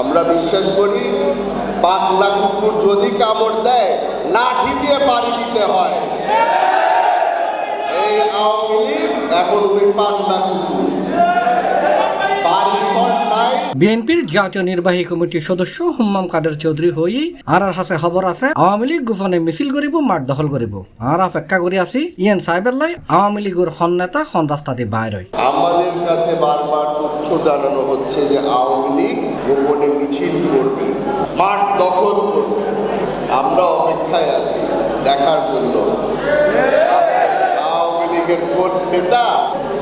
আমরা বিশ্বাস করি পাগলা কুকুর যদি কামড় দেয় লাঠি দিয়ে বাড়ি দিতে হয়। এই আওয়ামী লীগ এখন ওই পাগলা কুকুর, বাড়ি ঘর নাই। বিএনপির জাতীয় নির্বাহী কমিটির সদস্য হুম্মাম কাদের চৌধুরী হই আর হাসে খবর আছে আওয়ামী লীগ গোপনে মিছিল করিব, মাঠ দখল করিব। আর অপেক্ষা করি আছি ইয়েন সাহেবের লাই আওয়ামী লীগের হন নেতা হন রাস্তাতে বাইর হয়। আমাদের কাছে বারবার তথ্য জানানো হচ্ছে যে আওয়ামী লীগ গোপনে মিছিল করবে, মাঠ দখল করবে। আমরা অপেক্ষায় আছি দেখার জন্য আওয়ামী লীগের কোন নেতা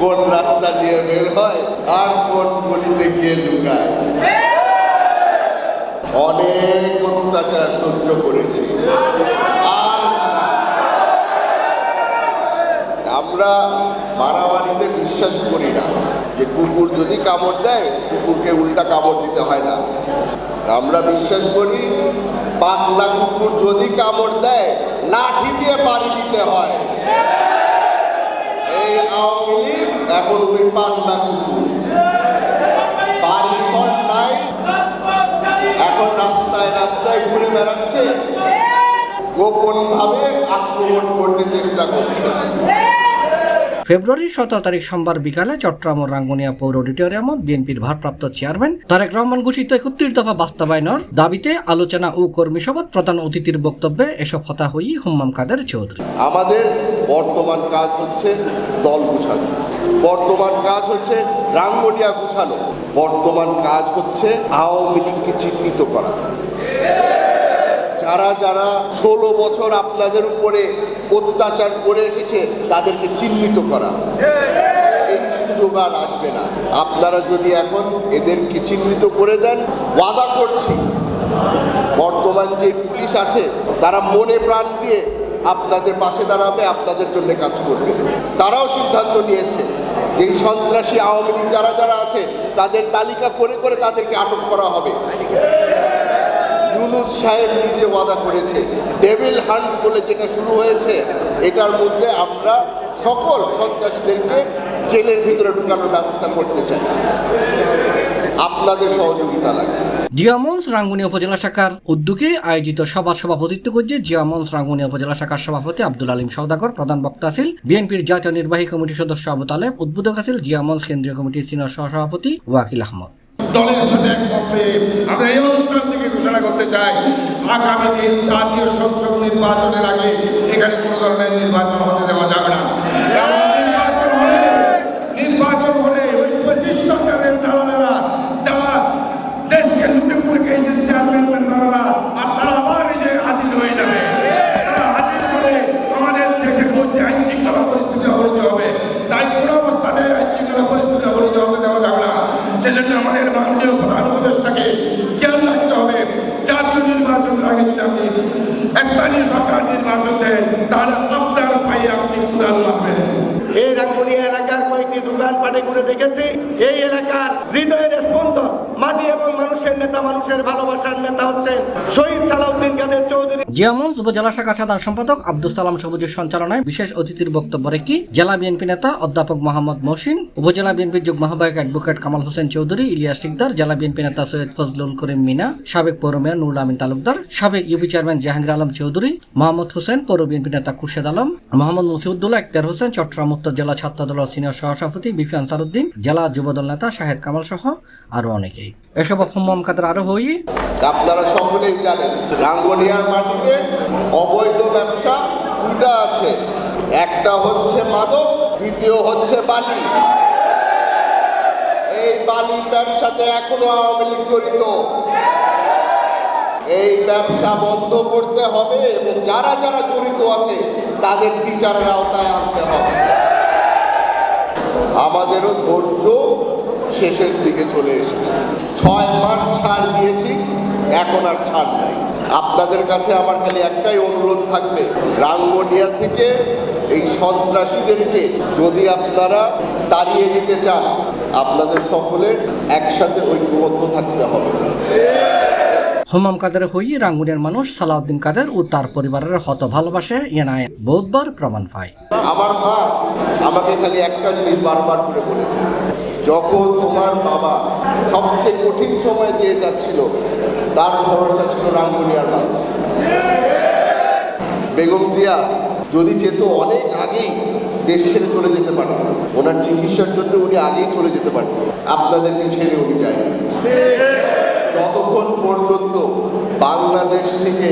কোন রাস্তা দিয়ে বের হয় আর কোন গলিতে গিয়ে লুকায়। অনেক অত্যাচার সহ্য করেছি, আর আমরা মারামারিতে বিশ্বাস করি না। যে কুকুর যদি কামড় দেয় কুকুরকে উল্টা কামড় দিতে হয় না। আমরা বিশ্বাস করি পাগলা কুকুর যদি কামড় দেয় লাঠি দিয়ে বাড়ি দিতে হয়। এই আওয়ামী লীগ এখন ওই পাগলা কুকুর, বাড়ি ঘর নাই, এখন রাস্তায় রাস্তায় ঘুরে বেড়াচ্ছে, গোপন ভাবে আক্রমণ করতে চেষ্টা করছে। ফেব্রুয়ারি 17 তারিখ সোমবার বিকালে চট্টগ্রাম ও রাঙ্গুনিয়া পৌর অডিটোরিয়ামত বিএনপির ভারপ্রাপ্ত চেয়ারম্যান তারেক রহমান ঘোষিত 31 দফা বাস্তবায়নের দাবিতে আলোচনা ও কর্মী সভাত প্রধান অতিথির বক্তব্যে এসব কথা হই হুম্মাম কাদের চৌধুরী। আমাদের বর্তমান কাজ হচ্ছে দল গুছানো, বর্তমান কাজ হচ্ছে রাঙ্গুনিয়া গুছানো, বর্তমান কাজ হচ্ছে আওয়ামী লীগকে চিহ্নিত করা। যারা যারা 16 বছর আপনাদের উপরে অত্যাচার করে এসেছে তাদেরকে চিহ্নিত করা। এই সুযোগ আর আসবে না। আপনারা যদি এখন এদেরকে চিহ্নিত করে দেন, ওয়াদা করছি বর্তমান যে পুলিশ আছে তারা মনে প্রাণ দিয়ে আপনাদের পাশে দাঁড়াবে, আপনাদের জন্য কাজ করবে। তারাও সিদ্ধান্ত নিয়েছে যে এই সন্ত্রাসী আওয়ামী লীগ যারা যারা আছে তাদের তালিকা করে করে তাদেরকে আটক করা হবে। ইউনূস সাহেব নিজে ওয়াদা করেছে ডেভিল হান্ট বলে যেটা শুরু হয়েছে, এটার মধ্যে আমরা সকল সন্ত্রাসীদেরকে জেলের ভিতরে ঢুকানোর ব্যবস্থা করতে চাই। আপনাদের সহযোগিতা লাগবে। জিয়া মঞ্চ রাঙ্গুনিয়া উপজেলা শাখার উদ্যোগে আয়োজিত সভার সভাপতিত্ব করছে জিয়া মঞ্চ রাঙ্গুনিয়া উপজেলা শাখার সভাপতি আব্দুল আলিম সওদাগর। প্রধান বক্তা ছিল বিএনপির জাতীয় নির্বাহী কমিটির সদস্য আবু তালেব। উদ্বোধক ছিল জিয়া মঞ্চ কেন্দ্রীয় কমিটির সিনিয়র সহসভাপতি ওয়াকিল আহমদ। দলের সাথে একমত হয়ে আমরা এই অনুষ্ঠান থেকে ঘোষণা করতে চাই আগামী দিন জাতীয় সংসদ নির্বাচনের আগে এখানে কোনো ধরনের নির্বাচন হতে দেওয়া যাবে না। কারণ নির্বাচন হলে ওই 25 সরকারের দালালেরা যারা দেশকে লুটে পুড়ে খেয়েছে চেয়ারম্যান মেম্বাররা, আর তারা আবার এসে হাজির হয়ে যাবে। তারা হাজির করে আমাদের দেশের মধ্যে আইন শৃঙ্খলা পরিস্থিতি অবনতি হবে। তাই কোনো অবস্থাতে আইন শৃঙ্খলা পরিস্থিতি অবনতি হতে দেওয়া যাবে না। সেজন্য আমাদের মাননীয় প্রধান উপদেষ্টাকে খেয়াল রাখতে হবে জাতীয় নির্বাচনের আগে যদি আপনি স্থানীয় সরকার নির্বাচন দেন তাহলে আপনার পায়ে আপনি কুড়াল মারবেন। এই রাঙ্গুনিয়া এলাকার কয়েকটি দোকানপাটে ঘুরে দেখেছি, এই এলাকার হৃদয়ের স্পন্দন, মাটি এবং মানুষের নেতা, মানুষের ভালোবাসার নেতা হচ্ছেন শহীদ সালাউদ্দিন কাদের চৌধুরী। জিয়া মঞ্চ উপজেলা শাখার সাধারণ সম্পাদক আব্দুল সালাম সবুজের সঞ্চালনায় বিশেষ অতিথির বক্তব্য রেখে জেলা বিএনপি নেতা অধ্যাপক মোহাম্মদ মহসিন, উপজেলা বিএনপির যুগ্ম আহ্বায়ক অ্যাডভোকেট কামাল হোসেন চৌধুরী, ইলিয়াস সিকদার, জেলা বিএনপি নেতা সৈয়দ ফজলুল করিম মিনা, সাবেক পৌর মেয়র নুরুল আমিন তালুকদার, সাবেক ইউপি চেয়ারম্যান জাহাঙ্গীর আলম চৌধুরী, মোহাম্মদ হোসেন, পৌর বিএনপি নেতা খুরশেদ আলম, মোহাম্মদ মুসিউদ্দৌলা, ইখতিয়ার হোসেন, চট্টগ্রাম উত্তর জেলা ছাত্রদল সিনিয়র সহসভাপতি বিপি আনসারউদ্দিন, জেলা যুবদল নেতা শাহেদ কামাল সহ আরো অনেকেই। এসব হুম্মাম কাদের আরো হই। আপনারা সকলেই জানেন রাঙ্গুনিয়ার মাটিতে অবৈধ ব্যবসা দুটা আছে, একটা হচ্ছে মাদক, দ্বিতীয় হচ্ছে বালি। এই বালির ব্যবসাতে এখনো আওয়ামী লীগ জড়িত। এই ব্যবসা বন্ধ করতে হবে এবং যারা যারা জড়িত আছে তাদের বিচারের আওতায় আনতে হবে। আমাদেরও ধৈর্য শেষের দিকে চলে এসেছে। 6 মাস ছাড় দিয়েছি, এখন আর ছাড় নাই। আপনাদের কাছে আমার খালি একটাই অনুরোধ থাকবে, রাঙ্গুনিয়া থেকে এই সন্ত্রাসীদেরকে যদি আপনারা তাড়িয়ে দিতে চান আপনাদের সকলের একসাথে ঐক্যবদ্ধ থাকতে হবে। হুম্মাম কাদের হই রাঙ্গুনিয়ার মানুষ সালাউদ্দিন কাদের ও তার পরিবারের হত ভালোবাসে এনায় বহুতবার প্রমাণ পায়। আমার মা আমাকে খালি একটা জিনিস বারবার করে বলেছে, যখন তোমার বাবা সবচেয়ে কঠিন সময় দিয়ে যাচ্ছিল, তার ভরসা ছিল রাঙ্গুনিয়ার মানুষ। বেগম জিয়া যদি যেত অনেক আগেই দেশ ছেড়ে চলে যেতে পারত, ওনার চিকিৎসার জন্য উনি আগেই চলে যেতে পারত, আপনাদেরকে ছেড়ে উনি যায়নি। যতক্ষণ পর্যন্ত বাংলাদেশ থেকে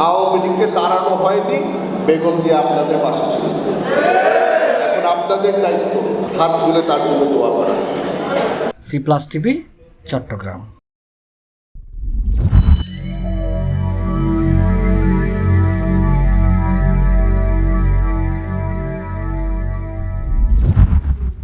আওয়ামী লীগকে তাড়ানো হয়নি, বেগম জিয়া আপনাদের পাশে ছিল। এখন আপনাদের দায়িত্ব হাত তুলে তার জন্য দোয়া করা। C+ TV, Chittagong.